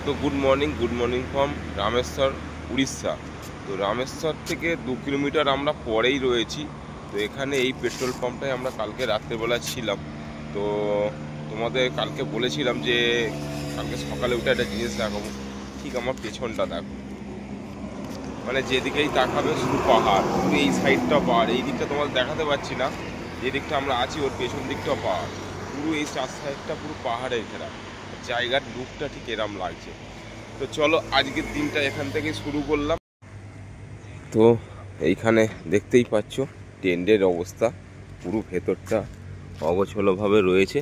তো good morning from Rameshwar, Orissa. তো রামেশ্বর থেকে 2 কিলোমিটার আমরা পরেই রয়েছি। তো এখানে এই পেট্রোল পাম্পটায় আমরা কালকে রাত্রেবেলা ছিলাম। তো তোমাদের কালকে বলেছিলাম যে কালকে সকালে উঠে একটা জিনিস দেখাবো। ঠিক আমার পেছনটা দেখো, মানে যেদিকেই তাকাবে শুধু পাহাড়, পুরো এই সাইডটা পাহাড়। এই দিকটা তোমাদের দেখাতে পারছি না, যে দিকটা আমরা আছি ওর পেছন দিকটাও পাহাড়। পুরো এই 4 সাইডটা পুরো পাহাড়ের ঘেরা। জায়গার লুকটা ঠিক এরম লাগছে। তো চলো আজকের দিনটা এখান থেকে শুরু করলাম। তো এইখানে দেখতেই পাচ্ছ টেন্টের অবস্থা, পুরো ভেতরটা অগোছালোভাবে রয়েছে।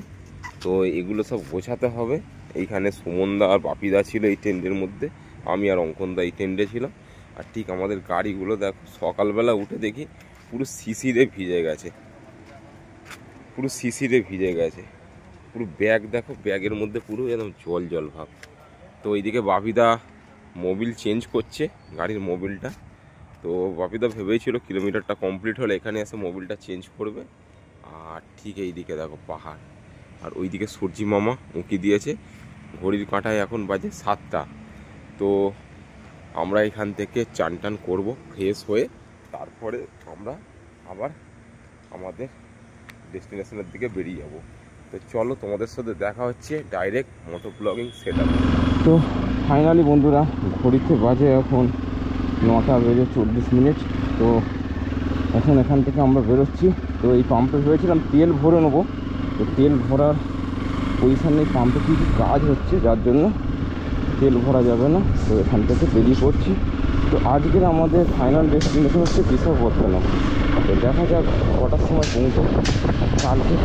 তো এগুলো সব গোছাতে হবে। এইখানে সুমনদা আর বাপিদা ছিল এই টেন্টের মধ্যে, আমি আর অঙ্কনদা এই টেন্টে ছিলাম। আর ঠিক আমাদের গাড়িগুলো দেখো, সকালবেলা উঠে দেখি পুরো শিশিরে ভিজে গেছে, পুরো শিশিরে ভিজে গেছে। পুরো ব্যাগ দেখো, ব্যাগের মধ্যে পুরো একদম জল জল ভাব। তো এইদিকে বাপিদা মোবিল চেঞ্জ করছে, গাড়ির মোবিলটা। তো বাপিদা ভেবেছিল কিলোমিটারটা কমপ্লিট হলে এখানে এসে মোবিলটা চেঞ্জ করবে। আর ঠিক এইদিকে দেখো পাহাড়, আর ওইদিকে সূর্যি মামা উঁকি দিয়েছে। ঘড়ির কাঁটায় এখন বাজে 7টা। তো আমরা এখান থেকে চান টান করবো ফ্রেশ হয়ে, তারপরে আমরা আবার আমাদের ডেস্টিনেশনের দিকে বেরিয়ে যাব। তো চলো তোমাদের সাথে দেখা হচ্ছে ডাইরেক্ট মোটো ব্লগিং সেটআপ। তো ফাইনালি বন্ধুরা, ঘড়িতে বাজে এখন 9:40। তো এখন এখান থেকে আমরা বেরোচ্ছি। তো এই পাম্পে ভেবেছিলাম তেল ভরে নেবো। তো তেল ভরার পজিশন নেই, পাম্পে কিছু কাজ হচ্ছে যার জন্য তেল ভরা যাবে না। তো এখান থেকে বেরিয়ে পড়ছি। তো আজকের আমাদের ফাইনাল ডেস্টিনেশন হচ্ছে বিশাখাপত্তনম। তো দেখা যাক কটার সময় পৌঁছে। কালকে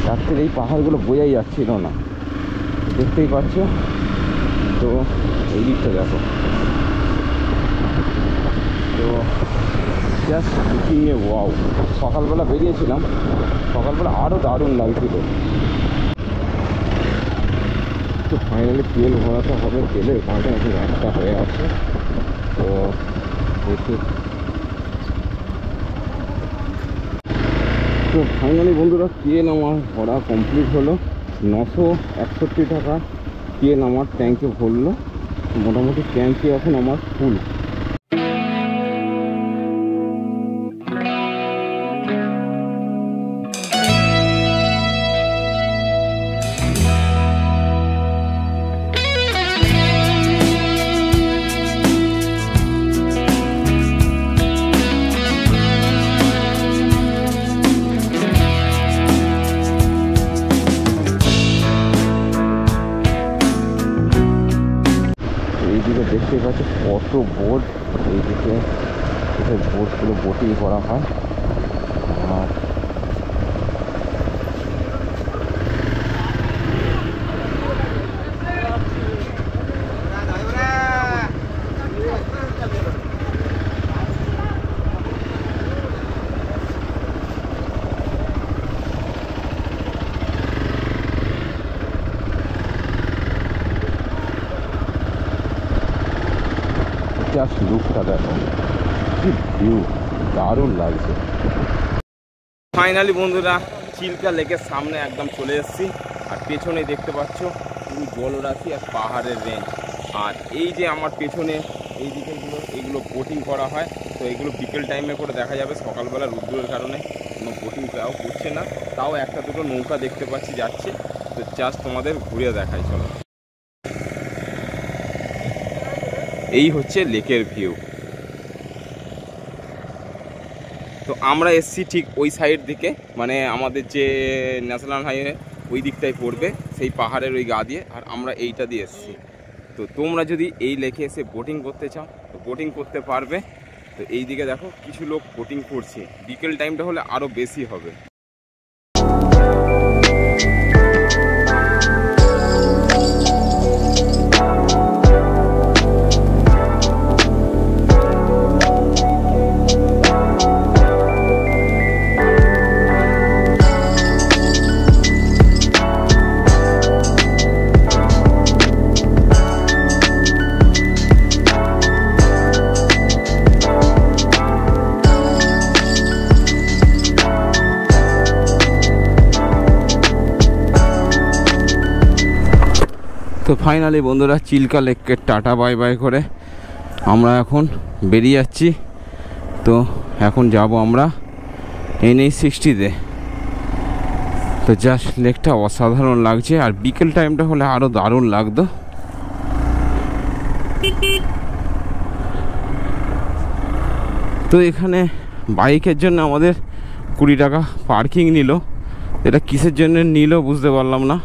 রাত্রের এই পাহাড়গুলো বোঝাই যাচ্ছিল না, দেখতেই পাচ্ছ। তো এই দিকটা দেখো, তো জাস্ট লুকিংয়ে ওয়াও। সকালবেলা বেরিয়েছিলাম, সকালবেলা আরও দারুণ লাগছিল। তো ফাইনালি তেল ভরাতে হবে, তেলের কাঁটা এখন একটা হয়ে আছে। তো দেখি। তো ফাইনালি বন্ধুরা, তেল আমার ভরা কমপ্লিট হলো। 961 টাকা তেল আমার ট্যাঙ্কে ভরলো। মোটামুটি ট্যাঙ্কে এখন আমার ফুল। এইদিকে দেখতে পাচ্ছি কত বোট, এইদিকে বোটগুলো বোটিং করা হয়। আর জাস্ট লুকটা দেখো, কি ভিউ, দারুণ লাগছে। ফাইনালি বন্ধুরা, চিল্কা লেকের সামনে একদম চলে এসেছি। আর পেছনে দেখতে পাচ্ছ পুরো জলরাশি আর পাহাড়ের রেঞ্জ। আর এই যে আমার পেছনে এই দিকেগুলো, এইগুলো বোটিং করা হয়। তো এইগুলো বিকেল টাইমে করে দেখা যাবে, সকালবেলা রোদ্দুরের কারণে কোনো বোটিং তাও করছে না। তাও একটা দুটো নৌকা দেখতে পাচ্ছি যাচ্ছে। তো জাস্ট তোমাদের ঘুরে দেখাই চলো। এই হচ্ছে লেকের ভিউ। তো আমরা এসছি ঠিক ওই সাইড দিকে, মানে আমাদের যে ন্যাশনাল হাইওয়ে ওই দিকটাই পড়বে, সেই পাহাড়ের ওই গা দিয়ে। আর আমরা এইটা দিয়ে এসছি। তো তোমরা যদি এই লেকে এসে বোটিং করতে চাও তো বোটিং করতে পারবে। তো এই দিকে দেখো কিছু লোক বোটিং করছে, বিকেল টাইমটা হলে আরও বেশি হবে। ফাইনালি বন্ধুরা চিল্কা লেককে টাটা বাই বাই করে আমরা এখন বেরিয়ে যাচ্ছি। তো এখন যাব আমরা NH60-তে। তো জাস্ট লেকটা অসাধারণ লাগছে, আর বিকেল টাইমটা হলে আরও দারুণ লাগতো। তো এখানে বাইকের জন্য আমাদের 20 টাকা পার্কিং নিল। এটা কিসের জন্য নিল বুঝতে পারলাম না।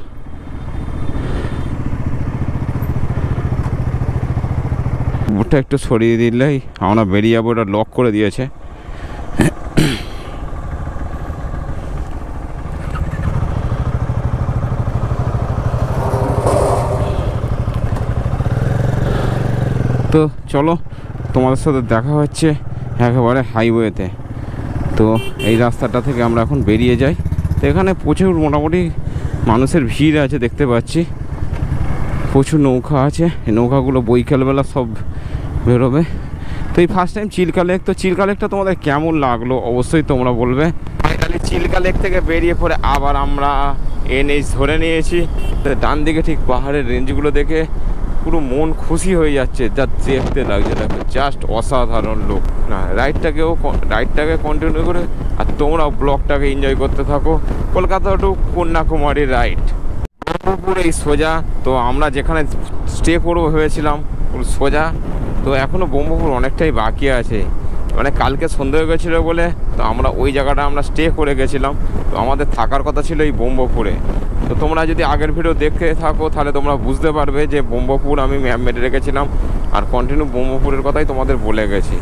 ওটা একটু সরিয়ে দিলেই আমরা বেরিয়ে যাবো, ওটা লক করে দিয়েছে। তো চলো তোমাদের সাথে দেখা হচ্ছে একেবারে হাইওয়েতে। তো এই রাস্তাটা থেকে আমরা এখন বেরিয়ে যাই। তো এখানে প্রচুর মোটামুটি মানুষের ভিড় আছে দেখতে পাচ্ছি, প্রচুর নৌকা আছে। এই নৌকাগুলো বৈকালবেলা সব বেরোবে। তো এই ফার্স্ট টাইম চিল্কা লেক। তো চিল্কা লেকটা তোমাদের কেমন লাগলো অবশ্যই তোমরা বলবে। ফাইনালি চিল্কা লেক থেকে বেরিয়ে পড়ে আবার আমরা NH ধরে নিয়েছি। ডান দিকে ঠিক পাহাড়ের রেঞ্জগুলো দেখে পুরো মন খুশি হয়ে যাচ্ছে, যা দেখতে লাগছে দেখো, জাস্ট অসাধারণ লোক। না রাইডটাকে কন্টিনিউ করে আর তোমরাও ব্লগটাকে এনজয় করতে থাকো। কলকাতা টু কন্যাকুমারী রাইড পুরো এই সোজা। তো আমরা যেখানে স্টে করবো ভেবেছিলাম পুরো সোজা। তো এখনও ব্রহ্মপুর অনেকটাই বাকি আছে, মানে কালকে সন্ধ্যে হয়ে গেছিলো বলে তো আমরা ওই জায়গাটা আমরা স্টে করে গেছিলাম। তো আমাদের থাকার কথা ছিল এই ব্রহ্মপুরে। তো তোমরা যদি আগের ভিডিও দেখে থাকো তাহলে তোমরা বুঝতে পারবে যে ব্রহ্মপুর আমি ম্যাপ মেরে রেখেছিলাম, আর কন্টিনিউ ব্রহ্মপুরের কথাই তোমাদের বলে গেছি।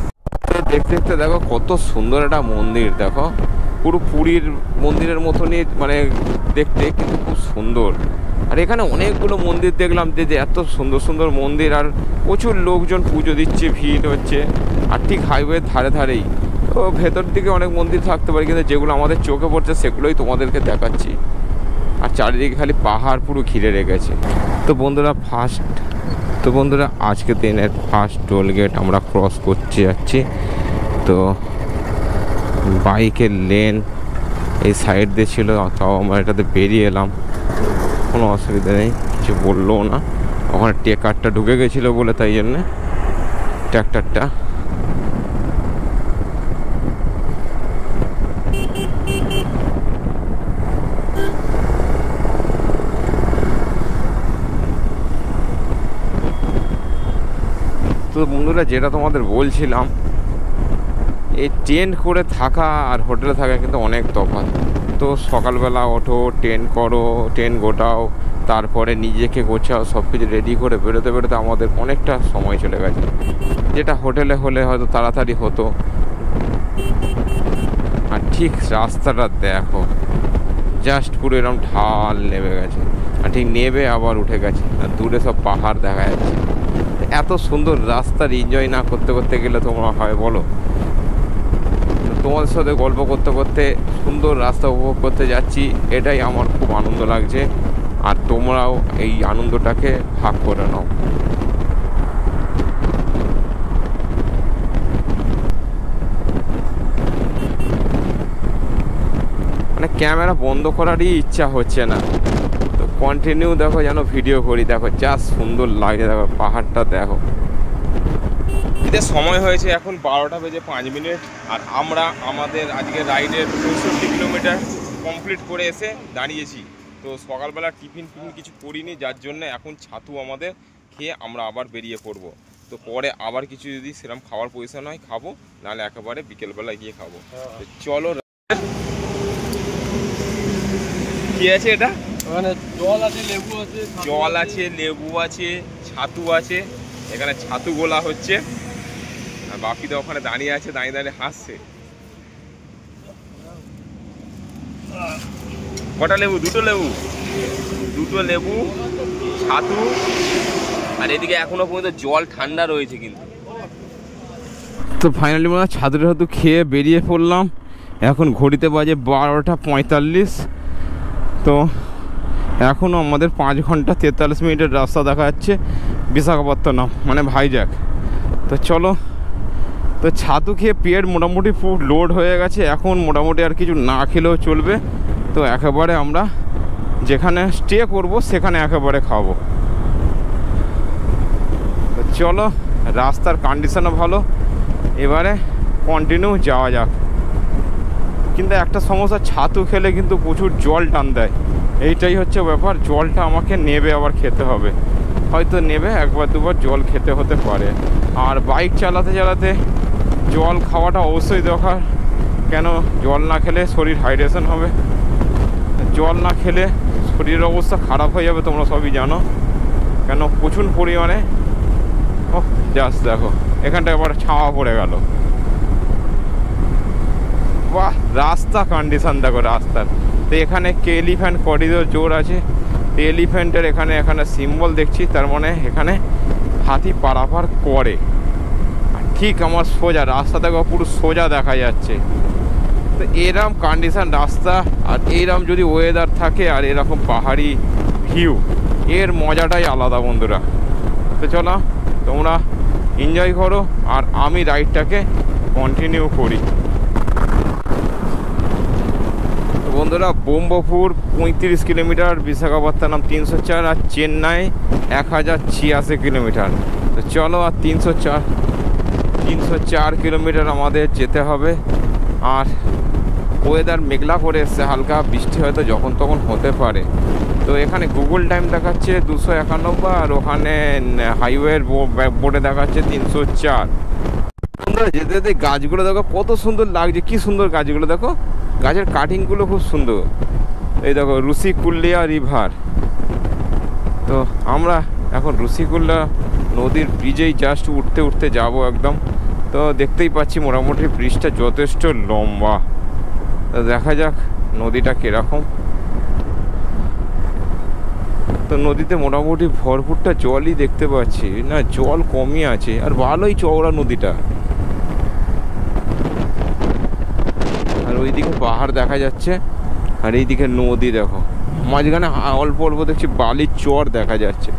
দেখতে দেখতে দেখো কত সুন্দর একটা মন্দির, দেখো পুরো পুরীর মন্দিরের মতনই মানে দেখতে, কিন্তু খুব সুন্দর। আর এখানে অনেকগুলো মন্দির দেখলাম যে এত সুন্দর সুন্দর মন্দির, আর প্রচুর লোকজন পুজো দিচ্ছে, ভিড় হচ্ছে। আর ঠিক হাইওয়ের ধারে ধারেই। তো ভেতর দিকে অনেক মন্দির থাকতে পারে, কিন্তু যেগুলো আমাদের চোখে পড়ছে সেগুলোই তোমাদেরকে দেখাচ্ছি। আর চারিদিকে খালি পাহাড় পুরো ঘিরে রেখেছে। তো বন্ধুরা আজকে দিনের ফার্স্ট টোল গেট আমরা ক্রস করতে যাচ্ছি। তো বাইকের লেন এই সাইড দিয়ে ছিল, তাও আমরা এটাতে বেরিয়ে এলাম, কোনো অসুবিধা নেই, কিছু বললো না। ওখানে ট্রেকারটা ঢুকে গেছিলো বলে তাই জন্যে ট্র্যাক্টরটা। তো বন্ধুরা যেটা তোমাদের বলছিলাম, এই টেন্ট করে থাকা আর হোটেলে থাকা কিন্তু অনেক তফাৎ। তো সকালবেলা ওঠো, টেন্ট করো, টেন্ট গোটাও, তারপরে নিজেকে গোছাও, সব কিছু রেডি করে বেরোতে বেরোতে আমাদের অনেকটা সময় চলে গেছে, যেটা হোটেলে হলে হয়তো তাড়াতাড়ি হতো। আর ঠিক রাস্তাটা দেখো, জাস্ট পুরো এরকম ঢাল নেমে গেছে, আর ঠিক নেবে আবার উঠে গেছে, আর দূরে সব পাহাড় দেখা যাচ্ছে। এত সুন্দর রাস্তার এনজয় না করতে করতে গেলে তোমরা হয় বলো? তোমাদের সাথে গল্প করতে করতে সুন্দর রাস্তা উপভোগ করতে যাচ্ছি, এটাই আমার খুব আনন্দ লাগছে। আর তোমরাও এই আনন্দটাকে ভাগ করে নাও। মানে ক্যামেরা বন্ধ করারই ইচ্ছা হচ্ছে না, তো কন্টিনিউ দেখো যেন ভিডিও করি। দেখো যা সুন্দর লাগে, দেখো পাহাড়টা দেখো। এদের সময় হয়েছে এখন 12:05। আর আমরা আমাদের আজকে রাইডের 64 কিলোমিটার কমপ্লিট করে এসে দাঁড়িয়েছি। তো সকালবেলা টিফিন কিছু করিনি, যার জন্য এখন ছাতু আমাদের খেয়ে আমরা আবার বেরিয়ে পড়বো। তো পরে আবার কিছু যদি সেরকম খাওয়ার পয়সা হয় খাবো, নাহলে একেবারে বিকেলবেলা গিয়ে খাবো। চলো। কি আছে এটা? মানে জল আছে, লেবু আছে, লেবু আছে, ছাতু আছে। এখানে ছাতু গোলা হচ্ছে, আর বাপিদা ওখানে দাঁড়িয়ে আছে, দাঁড়িয়ে দাঁড়িয়ে হাসছে। কটা লেবু? দুটো লেবু, ছাতু। আর এদিকে এখনো পর্যন্ত জল ঠান্ডা রয়েছে কিন্তু। তো ফাইনালি আমরা ছাতু খেয়ে বেরিয়ে পড়লাম। এখন ঘড়িতে বাজে 12:45। তো এখনও আমাদের 5 ঘন্টা 43 মিনিটের রাস্তা দেখা যাচ্ছে বিশাখাপত্তনম, মানে ভাইজ্যাক। তো চলো। তো ছাতু খেয়ে পেট মোটামুটি ফুল লোড হয়ে গেছে, এখন মোটামুটি আর কিছু না খেলেও চলবে। তো একেবারে আমরা যেখানে স্টে করব সেখানে একেবারে খাবো। চলো, রাস্তার কন্ডিশনও ভালো, এবারে কন্টিনিউ যাওয়া যাক। কিন্তু একটা সমস্যা, ছাতু খেলে কিন্তু প্রচুর জল টান দেয়, এইটাই হচ্ছে ব্যাপার। জলটা আমাকে নেবে আবার খেতে হবে, হয়তো নেবে একবার দুবার জল খেতে হতে পারে। আর বাইক চালাতে চালাতে জল খাওয়াটা অবশ্যই দরকার, কেন জল না খেলে শরীর হাইড্রেশন হবে, জল না খেলে শরীরের অবস্থা খারাপ হয়ে যাবে, তোমরা সবই জানো। কেন প্রচুর পরিমাণে, ও জাস্ট দেখো এখানটা আবার ছাওয়া পড়ে গেল। বাহ, রাস্তা কন্ডিশন দেখো রাস্তার। তো এখানে কে এলিফ্যান্ট করিডোর জোর আছে, তো এলিফ্যান্টের এখানে সিম্বল দেখছি, তার মানে এখানে হাতি পারাপার করে। ঠিক আমার সোজা রাস্তা দেখো, পুরো সোজা দেখা যাচ্ছে। তো এরকম কন্ডিশন রাস্তা, আর এইরকম যদি ওয়েদার থাকে, আর এরকম পাহাড়ি ভিউ, এর মজাটাই আলাদা বন্ধুরা। তো চলো তোমরা এনজয় করো, আর আমি রাইডটাকে কন্টিনিউ করি। বন্ধুরা, বোম্বপুর 35 কিলোমিটার, বিশাখাপত্তনম 304, আর চেন্নাই 1086 কিলোমিটার। তো চলো, আর 304 কিলোমিটার আমাদের যেতে হবে। আর ওয়েদার মেঘলা করে এসছে, হালকা বৃষ্টি হয়তো যখন তখন হতে পারে। তো এখানে গুগল টাইম দেখাচ্ছে 291, আর ওখানে হাইওয়ের বোর্ডে দেখাচ্ছে 304। বন্ধুরা, যেতে যেতে গাছগুলো দেখো কত সুন্দর লাগছে, কি সুন্দর গাছগুলো দেখো, গাছের কাটিংগুলো খুব সুন্দর। এই দেখো ঋষিকুল্যা রিভার। তো আমরা এখন ঋষিকুল্যা নদীর ব্রিজেই জাস্ট উঠতে উঠতে যাব একদম। তো দেখতেই পাচ্ছি মোটামুটি ব্রিজটা যথেষ্ট লম্বা। তো দেখা যাক নদীটা কীরকম। তো নদীতে মোটামুটি ভরপুরটা জলই দেখতে পাচ্ছি, না জল কমই আছে, আর ভালোই চওড়া নদীটা। আর ওইদিকে পাহাড় দেখা যাচ্ছে, আর এইদিকে নদী দেখো, মাঝখানে অল্প অল্প দেখছি বালির চর দেখা যাচ্ছে।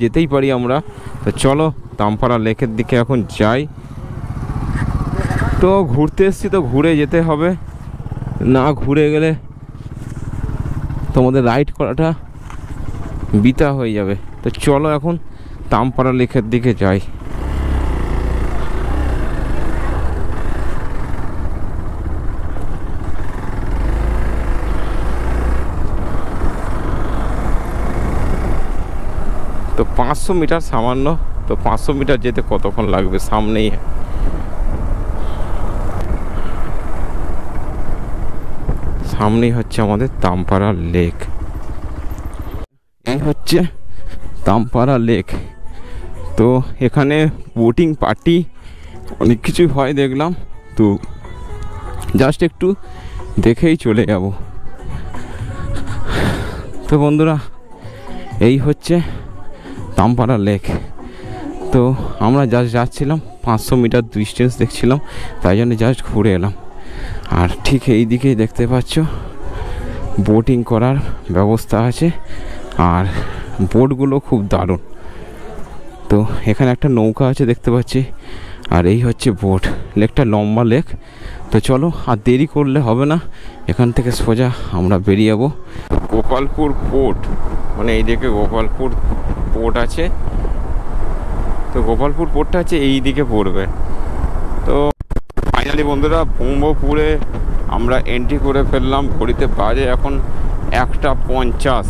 যেতেই পারি আমরা। তো চলো তামপাড়া লেকের দিকে এখন যাই। তো ঘুরতে এসছি, তো ঘুরে যেতে হবে, না ঘুরে গেলে তোমাদের রাইড করাটা বৃথা হয়ে যাবে। তো চলো এখন তামপাড়া লেকের দিকে যাই। তো 500 মিটার সামান্য, তো 500 মিটার যেতে কতক্ষণ লাগবে, সামনেই। সামনেই হচ্ছে আমাদের তামপাড়া লেক। এই হচ্ছে তামপাড়া লেক। তো এখানে বোটিং পার্টি অনেক কিছুই হয় দেখলাম, তো জাস্ট একটু দেখেই চলে যাব। তো বন্ধুরা, এই হচ্ছে তামপাড়া লেক। তো আমরা জাস্ট যাচ্ছিলাম, 500 মিটার ডিস্টেন্স দেখছিলাম, তাই জন্য জাস্ট ঘুরে এলাম। আর ঠিক এই দিকেই দেখতে পাচ্ছ বোটিং করার ব্যবস্থা আছে, আর বোটগুলো খুব দারুণ। তো এখানে একটা নৌকা আছে দেখতে পাচ্ছি, আর এই হচ্ছে বোট। লেকটা লম্বা লেক। তো চলো, আর দেরি করলে হবে না, এখান থেকে সোজা আমরা বেরিয়ে যাবো গোপালপুর পোর্ট। মানে এইদিকে গোপালপুর পোর্ট আছে, তো গোপালপুর পোর্টটা আছে এই দিকে পড়বে। তো ফাইনালি বন্ধুরা, বোম্বপুরে আমরা এন্ট্রি করে ফেললাম। ঘড়িতে বাজে এখন 1:50।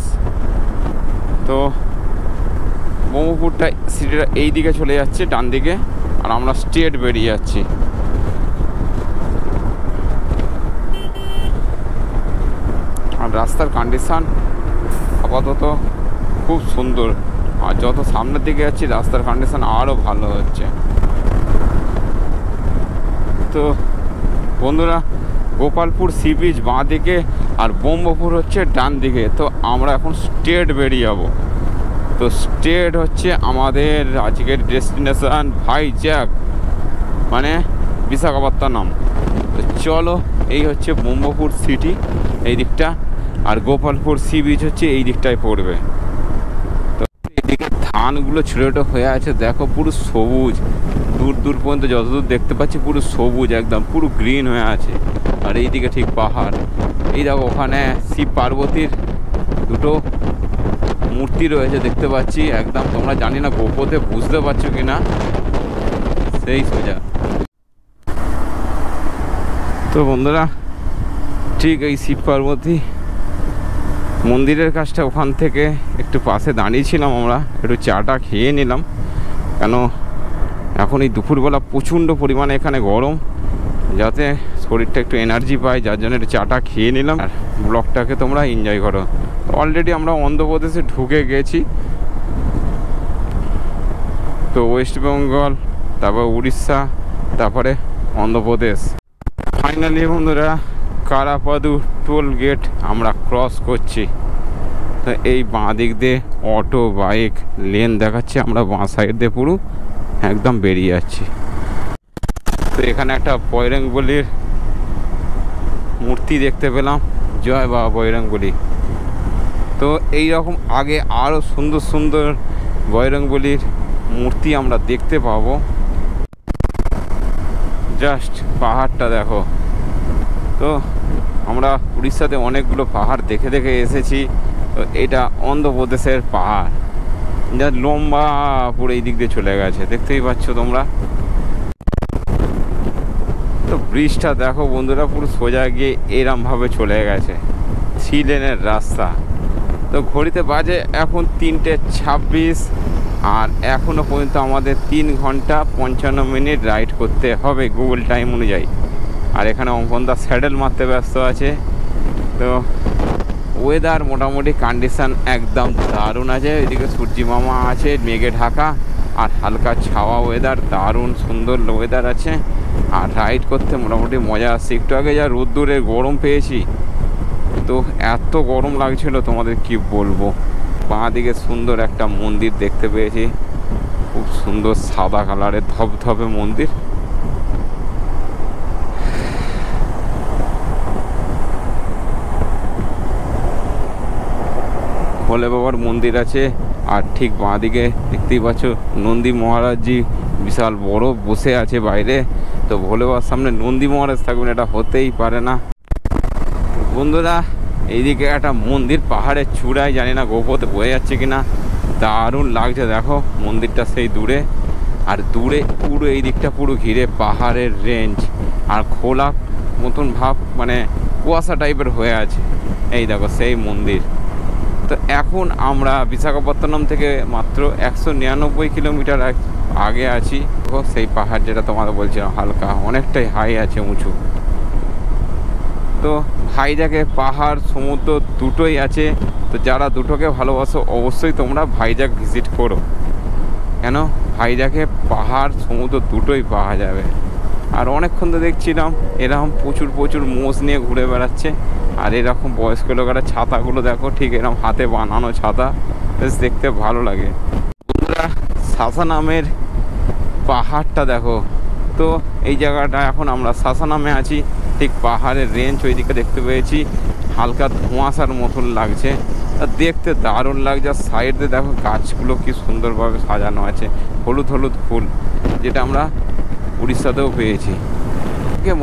তো বোম্বপুরটা সিটিটা এই দিকে চলে যাচ্ছে ডান দিকে, আর আমরা স্ট্রেট বেরিয়ে যাচ্ছি। আর রাস্তার কন্ডিশন আপাতত খুব সুন্দর, আর যত সামনের দিকে যাচ্ছি রাস্তার কন্ডিশন আরও ভালো হচ্ছে। তো বন্ধুরা, গোপালপুর সি বিচ বাঁ দিকে, আর বোম্বপুর হচ্ছে ডান দিকে। তো আমরা এখন স্ট্রেট বেরিয়ে যাব। তো স্ট্রেট হচ্ছে আমাদের আজকের ডেস্টিনেশন ভাইজ্যাক, মানে বিশাখাপত্তনম। তো চলো, এই হচ্ছে বোম্বপুর সিটি এই দিকটা, আর গোপালপুর সি বিচ হচ্ছে এই দিকটায় পড়বে। তো এইদিকে ধানগুলো ছোটো ছোটো হয়ে আছে দেখো, পুরো সবুজ, দূর দূর পর্যন্ত যতদূর দেখতে পাচ্ছি পুরো সবুজ, একদম পুরো গ্রিন হয়ে আছে। আর এইদিকে ঠিক পাহাড়, এই দেখো ওখানে শিব পার্বতীর দুটো মূর্তি রয়েছে দেখতে পাচ্ছি একদম, তোমরা জানি না গোপোতে বুঝতে পারছো কি না, সেই সোজা। তো বন্ধুরা ঠিক এই শিব পার্বতী মন্দিরের কাছটা, ওখান থেকে একটু পাশে দাঁড়িয়েছিলাম আমরা, একটু চাটা খেয়ে নিলাম, কেন এখন এই দুপুরবেলা প্রচণ্ড পরিমাণে এখানে গরম, যাতে শরীরটা একটু এনার্জি পায়, যার জন্য একটু চাটা খেয়ে নিলাম। আর ব্লগটাকে তোমরা এনজয় করো। তো অলরেডি আমরা অন্ধ্রপ্রদেশে ঢুকে গেছি, তো ওয়েস্ট বেঙ্গল, তারপর উড়িষ্যা, তারপরে অন্ধ্রপ্রদেশ। ফাইনালি বন্ধুরা কারাপাদু টোল গেট আমরা ক্রস করছি। তো এই বাঁ দিক দিয়ে অটো বাইক লেন দেখাচ্ছে, আমরা বাঁ সাইড দিয়ে পুরো একদম বেরিয়ে যাচ্ছি। তো এখানে একটা বজরংবলীর মূর্তি দেখতে পেলাম, জয় বাবা বজরংবলী। তো এই রকম আগে আরও সুন্দর সুন্দর বজরংবলীর মূর্তি আমরা দেখতে পাবো। জাস্ট পাহাড়টা দেখো। তো আমরা উড়িষ্যাতে অনেকগুলো পাহাড় দেখে দেখে এসেছি, তো এটা অন্ধ্রপ্রদেশের পাহাড়, যা লম্বা পুরো এই দিক দিয়ে চলে গেছে, দেখতেই পাচ্ছ তোমরা। তো ব্রিজটা দেখো বন্ধুরা, পুরো সোজা গিয়ে এরমভাবে চলে গেছে, 3 লেনের রাস্তা। তো ঘড়িতে বাজে এখন 3:26, আর এখনও পর্যন্ত আমাদের 3 ঘন্টা 55 মিনিট রাইড করতে হবে গুগল টাইম অনুযায়ী। আর এখানে অঙ্কনদা স্যাডেল মারতে ব্যস্ত আছে। তো ওয়েদার মোটামুটি কন্ডিশান একদম দারুণ আছে। এদিকে সূর্যি মামা আছে, মেঘে ঢাকা, আর হালকা ছাওয়া ওয়েদার, দারুণ সুন্দর ওয়েদার আছে। আর রাইড করতে মোটামুটি মজা আসছে। একটু আগে যা রোদ্দুরে গরম পেয়েছি, তো এত গরম লাগছিল তোমাদের কি বলবো। বাঁ দিকে সুন্দর একটা মন্দির দেখতে পেয়েছি, খুব সুন্দর সাদা কালারের ধবধবে মন্দির। ভোলে বাবার মন্দির আছে, আর ঠিক বাঁ দিকে দেখতেই পাচ্ছ নন্দী মহারাজজি বিশাল বড় বসে আছে বাইরে। তো ভোলে বাবার সামনে নন্দী মহারাজ থাকবেন, এটা হতেই পারে না। বন্ধুরা এইদিকে একটা মন্দির পাহাড়ের চূড়ায়, জানি না গোপতে বয়ে যাচ্ছে কিনা, দারুণ লাগছে দেখো মন্দিরটা সেই দূরে। আর দূরে পুরো এই দিকটা পুরো ঘিরে পাহাড়ের রেঞ্জ, আর খোলা মতন ভাব, মানে কুয়াশা টাইপের হয়ে আছে। এই দেখো সেই মন্দির। তো এখন আমরা বিশাখাপত্তনম থেকে মাত্র 199 কিলোমিটার আগে আছি। সেই পাহাড় যেটা তোমাদের বলছিলাম, হালকা অনেকটাই হাই আছে, উঁচু। তো ভাইজাকে পাহাড় সমুদ্র দুটোই আছে। তো যারা দুটোকে ভালোবাসো অবশ্যই তোমরা ভাইজাক ভিজিট করো, কেন ভাইজাকে পাহাড় সমুদ্র দুটোই পাওয়া যাবে। আর অনেকক্ষণ তো দেখছিলাম এরকম প্রচুর প্রচুর মোষ নিয়ে ঘুরে বেড়াচ্ছে। আর এরকম বয়স্ক লোকেরা ছাতাগুলো দেখো, ঠিক এরকম হাতে বানানো ছাতা, বেশ দেখতে ভালো লাগে। বন্ধুরা সাসানামের পাহাড়টা দেখো। তো এই জায়গাটা এখন আমরা সাসানামে আছি, ঠিক পাহাড়ের রেঞ্জ ওইদিকে দেখতে পেয়েছি, হালকা ধোঁয়াশার মতন লাগছে, আর দেখতে দারুণ লাগছে। আর সাইডে দেখো গাছগুলো কি সুন্দরভাবে সাজানো আছে, হলুদ হলুদ ফুল, যেটা আমরা উড়িষ্যাতেও পেয়েছি।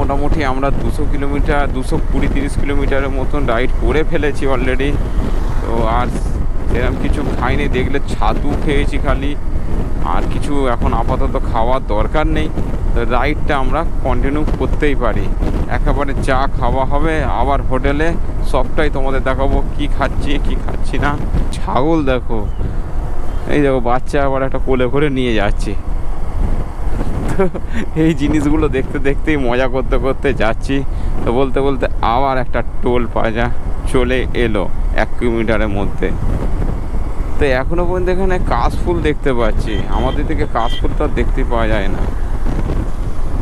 মোটামুটি আমরা 200 কিলোমিটার 220-30 কিলোমিটারের মতন রাইড করে ফেলেছি অলরেডি। তো আর সেরকম কিছু খাইনি, দেখলে ছাতু খেয়েছি খালি, আর কিছু এখন আপাতত খাওয়ার দরকার নেই। তো রাইডটা আমরা কন্টিনিউ করতেই পারি, একেবারে চা খাওয়া হবে, আবার হোটেলে সবটাই তোমাদের দেখাবো কি খাচ্ছি কি খাচ্ছি না। ছাগল দেখো, এই দেখো বাচ্চা আবার একটা কোলে করে নিয়ে যাচ্ছি। তো এই জিনিসগুলো দেখতে দেখতেই মজা করতে করতে যাচ্ছি। তো বলতে বলতে আবার একটা টোল প্লাজা চলে এলো 1 কিলোমিটারের মধ্যে। তো এখনো পর্যন্ত এখানে কাশফুল দেখতে পাচ্ছি, আমাদের দিকে কাশফুল তো আর দেখতে পাওয়া যায় না।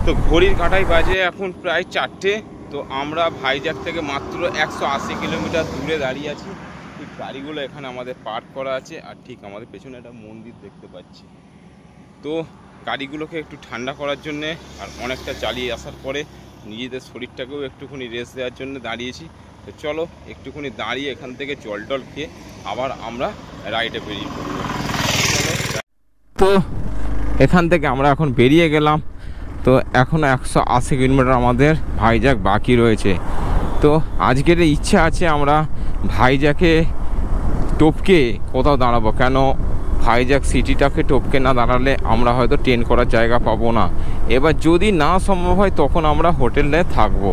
তো ঘড়ির কাঁটায় বাজে এখন প্রায় 4টে। তো আমরা ভাইজাগ থেকে মাত্র 180 কিলোমিটার দূরে দাঁড়িয়ে আছি। ঠিক গাড়িগুলো এখানে আমাদের পার্ক করা আছে, আর ঠিক আমাদের পেছনে একটা মন্দির দেখতে পাচ্ছি। তো গাড়িগুলোকে একটু ঠান্ডা করার জন্যে, আর অনেকটা চালিয়ে আসার পরে নিজেদের শরীরটাকেও একটুখানি রেস্ট দেওয়ার জন্য দাঁড়িয়েছি। তো চলো একটুখানি দাঁড়িয়ে এখান থেকে জল টল খেয়ে আবার আমরা রাইডে বেরিয়ে পড়ব। তো এখান থেকে আমরা এখন বেরিয়ে গেলাম। তো এখনও 180 কিলোমিটার আমাদের ভাইজাগ বাকি রয়েছে। তো আজকের ইচ্ছা আছে আমরা ভাইজাকে টপকে কোথাও দাঁড়াবো, কেন ভাইজ্যাক সিটিটাকে টপকে না দাঁড়ালে আমরা হয়তো ট্রেন করার জায়গা পাবো না। এবার যদি না সম্ভব হয় তখন আমরা হোটেলে থাকবো।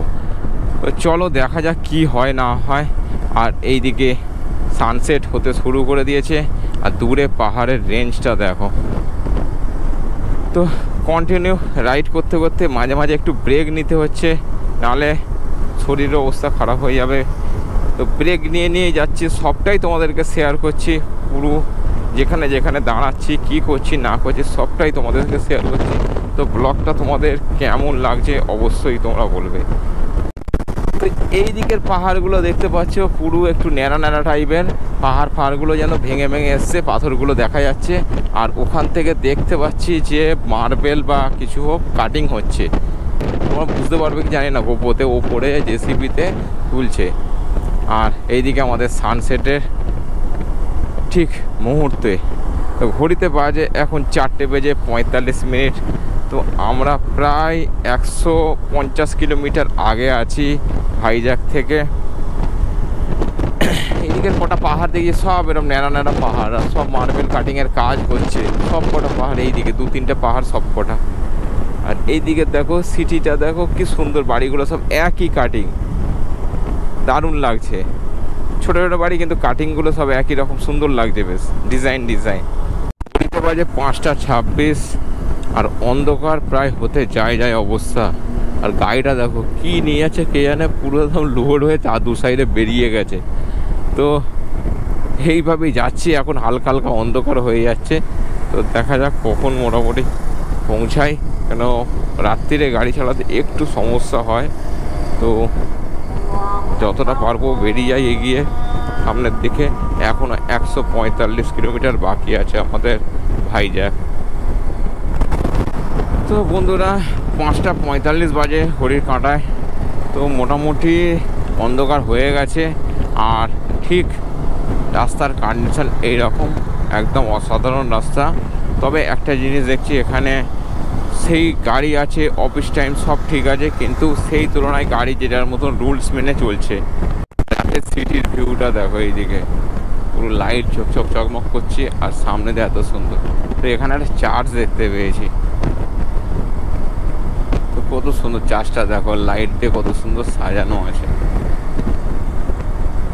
চলো দেখা যাক কি হয় না হয়। আর এইদিকে সানসেট হতে শুরু করে দিয়েছে, আর দূরে পাহাড়ের রেঞ্জটা দেখো। তো কন্টিনিউ রাইড করতে করতে মাঝে মাঝে একটু ব্রেক নিতে হচ্ছে, নাহলে শরীরের অবস্থা খারাপ হয়ে যাবে। তো ব্রেক নিয়ে নিয়ে যাচ্ছি, সবটাই তোমাদেরকে শেয়ার করছি, পুরো যেখানে যেখানে দাঁড়াচ্ছি, কি করছি না করছি সবটাই তোমাদেরকে শেয়ার করছি। তো ব্লগটা তোমাদের কেমন লাগছে অবশ্যই তোমরা বলবে। তো এই দিকের পাহাড়গুলো দেখতে পাচ্ছ পুরো একটু ন্যাড়া ন্যাড়া টাইপের পাহাড়গুলো যেন ভেঙে ভেঙে এসছে, পাথরগুলো দেখা যাচ্ছে। আর ওখান থেকে দেখতে পাচ্ছি যে মার্বেল বা কিছু কাটিং হচ্ছে, তোমরা বুঝতে পারবে কি জানি না, গোপোতে ওপরে জেসিবিতে তুলছে। আর এইদিকে আমাদের সানসেটের ঠিক মুহূর্তে, তো ঘড়িতে বাজে এখন 4:45। তো আমরা প্রায় 150 কিলোমিটার আগে আছি ভাইজ্যাক থেকে। এইদিকের কটা পাহাড় দেখি সব এরকম ন্যাড়া ন্যাড়া পাহাড়, আর সব মার্বেল কাটিংয়ের কাজ হচ্ছে, সব কটা পাহাড় এইদিকে 2-3টে পাহাড় সব কটা। আর এইদিকে দেখো সিটিটা দেখো কি সুন্দর, বাড়িগুলো সব একই কাটিং, দারুণ লাগছে। ছোটো ছোটো বাড়ি কিন্তু কাটিংগুলো সব একই রকম সুন্দর লাগছে, বেশ ডিজাইন। ঘড়িতে বাজে 5:26, আর অন্ধকার প্রায় হতে যায় অবস্থা। আর গাড়িটা দেখো কি নিয়ে আছে কে জানে, পুরো একদম লোড হয়ে দু সাইডে বেরিয়ে গেছে। তো এইভাবেই যাচ্ছি, এখন হালকা হালকা অন্ধকার হয়ে যাচ্ছে। তো দেখা যাক কখন মোটামুটি পৌঁছাই, কেন রাত্রিরে গাড়ি চালাতে একটু সমস্যা হয়। তো যতটা পারবো বেরিয়ে যাই এগিয়ে সামনের দিকে। এখনও 145 কিলোমিটার বাকি আছে আমাদের ভাইজ্যাক। তো বন্ধুরা 5:45 বাজে ঘড়ির কাঁটায়। তো মোটামুটি অন্ধকার হয়ে গেছে, আর ঠিক রাস্তার কন্ডিশন এইরকম, একদম অসাধারণ রাস্তা। তবে একটা জিনিস দেখছি, এখানে সেই গাড়ি আছে, অফিস টাইম সব ঠিক আছে, কিন্তু সেই তুলনায় গাড়ি যেটার মতন রুলস মেনে চলছে। রাতের সিটির ভিউটা দেখো, এইদিকে পুরো লাইট চকমক করছে, আর সামনে দিয়ে এত সুন্দর। তো এখানে একটা চার্চ দেখতে পেয়েছি, তো কত সুন্দর চার্চটা দেখো, লাইট দিয়ে কত সুন্দর সাজানো আছে।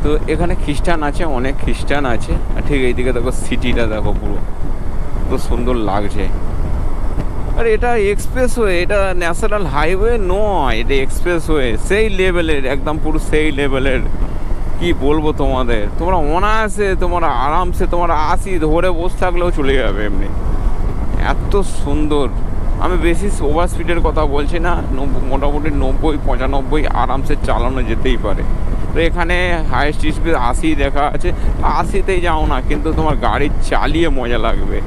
তো এখানে খ্রিস্টান আছে, অনেক খ্রিস্টান আছে। আর ঠিক এইদিকে দেখো সিটিটা দেখো, পুরো কত সুন্দর লাগছে। আর এটা এক্সপ্রেসওয়ে, এটা ন্যাশনাল হাইওয়ে নয়, এটা এক্সপ্রেসওয়ে, সেই লেভেলের, একদম পুরো সেই লেভেলের। কি বলবো তোমাদের, তোমরা অনায়াসে তোমরা আরামসে তোমরা 80 ধরে বসে থাকলেও চলে যাবে এমনি, এত সুন্দর। আমি বেশি ওভার স্পিডের কথা বলছি না, মোটামুটি 90-95 আরামসে চালানো যেতেই পারে। তো এখানে হাইয়েস্ট স্পিড 80 দেখা আছে, 80তেই যাও না, কিন্তু তোমার গাড়ি চালিয়ে মজা লাগবে।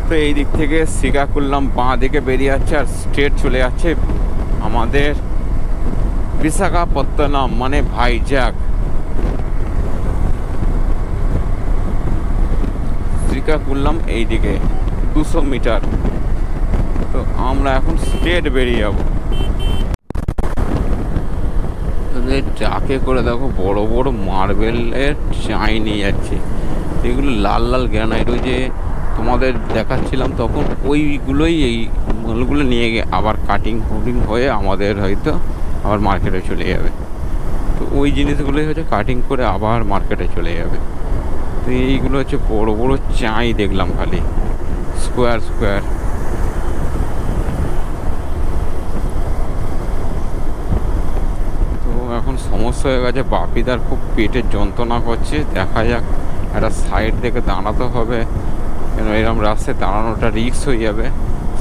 তো এই দিক থেকে শ্রীকাকুলাম বাঁ দিকে বেরিয়ে যাচ্ছে, আর স্ট্রেট চলে যাচ্ছে আমাদের বিশাখাপত্তনম, মানে ভাইজ্যাক। শ্রীকাকুলাম এইদিকে 200 মিটার। তো আমরা এখন স্ট্রেট বেরিয়ে যাব। ট্রাকে করে দেখো বড় বড় মার্বেলের চাই নিয়ে যাচ্ছে, এগুলো লাল লাল গ্রানাইট, ওই যে তোমাদের দেখাচ্ছিলাম তখন, ওইগুলোই এই মালগুলো নিয়ে গিয়ে আবার কাটিং হয়ে আমাদের হয়তো আবার মার্কেটে চলে যাবে। তো ওই জিনিসগুলোই হচ্ছে কাটিং করে আবার মার্কেটে চলে যাবে। তো এইগুলো হচ্ছে বড় বড় চাই দেখলাম, খালি স্কোয়ার। তো এখন সমস্যা হয়ে গেছে, বাপিদার খুব পেটের যন্ত্রণা করছে। দেখা যাক, একটা সাইড থেকে দাঁড়াতে হবে, কেন এরকম রাস্তায় দাঁড়ানোটা রিস্ক হয়ে যাবে।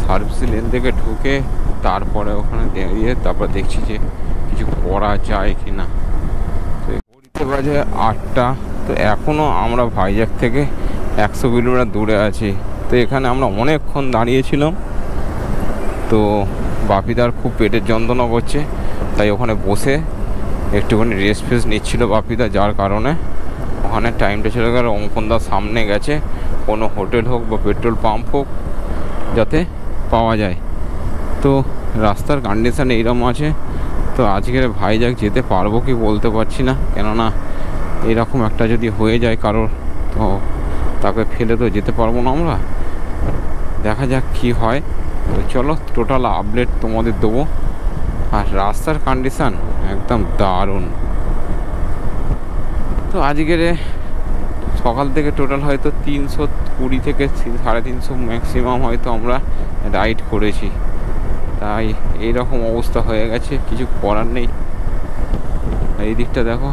সার্ভিস লেন থেকে ঢুকে তারপরে ওখানে দাঁড়িয়ে তারপর দেখছি যে কিছু করা যায় কি না। তো ঘড়িতে বাজে 8টা। তো এখনও আমরা ভাইজ্যাক থেকে 100 কিলোমিটার দূরে আছি। তো এখানে আমরা অনেকক্ষণ দাঁড়িয়েছিলাম। তো বাপিদার খুব পেটের যন্ত্রণা করছে, তাই ওখানে বসে একটুখানি রেস্ট নিচ্ছিল বাপিদা, যার কারণে ওখানে টাইমটা চলে গেল। অঙ্কনদার সামনে গেছে, কোনো হোটেল হোক বা পেট্রোল পাম্প হোক যাতে পাওয়া যায়। তো রাস্তার কন্ডিশান এইরকম আছে। তো আজকের ভাইজ্যাক যেতে পারবো কি বলতে পারছি না, কেননা এরকম একটা যদি হয়ে যায় কারোর, তো তাকে ফেলে তো যেতে পারবো না আমরা। দেখা যাক কি হয়। তো চলো টোটাল আপডেট তোমাদের দেবো। আর রাস্তার কন্ডিশান একদম দারুণ। তো আজকের সকাল থেকে টোটাল হয়তো 320 থেকে 350 ম্যাক্সিমাম হয়তো আমরা রাইড করেছি। তাই এইরকম অবস্থা হয়ে গেছে, কিছু করার নেই। এই দিকটা দেখো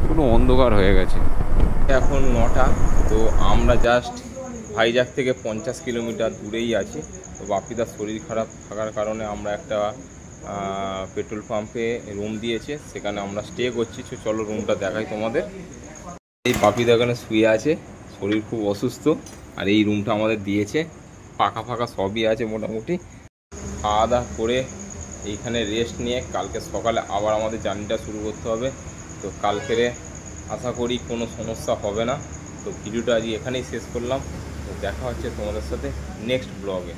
পুরো অন্ধকার হয়ে গেছে। এখন 9টা। তো আমরা জাস্ট ভাইজ্যাক থেকে 50 কিলোমিটার দূরেই আছি। তো বাপিদার শরীর খারাপ থাকার কারণে আমরা একটা পেট্রোল পাম্পে রুম দিয়েছে, সেখানে আমরা স্টে করছি। চলো রুমটা দেখাই তোমাদের। এই বাপিদা এখানে শুয়ে আছে, শরীর খুব অসুস্থ। আর এই রুমটা আমাদের দিয়েছে, পাখা ফাঁকা সবই আছে মোটামুটি। খাওয়া দাওয়া করে এইখানে রেস্ট নিয়ে কালকে সকালে আবার আমাদের জার্নিটা শুরু করতে হবে। তো কালকের আশা করি কোনো সমস্যা হবে না। তো ভিডিওটা আজ এখানেই শেষ করলাম। তো দেখা হচ্ছে তোমাদের সাথে নেক্সট ব্লগে।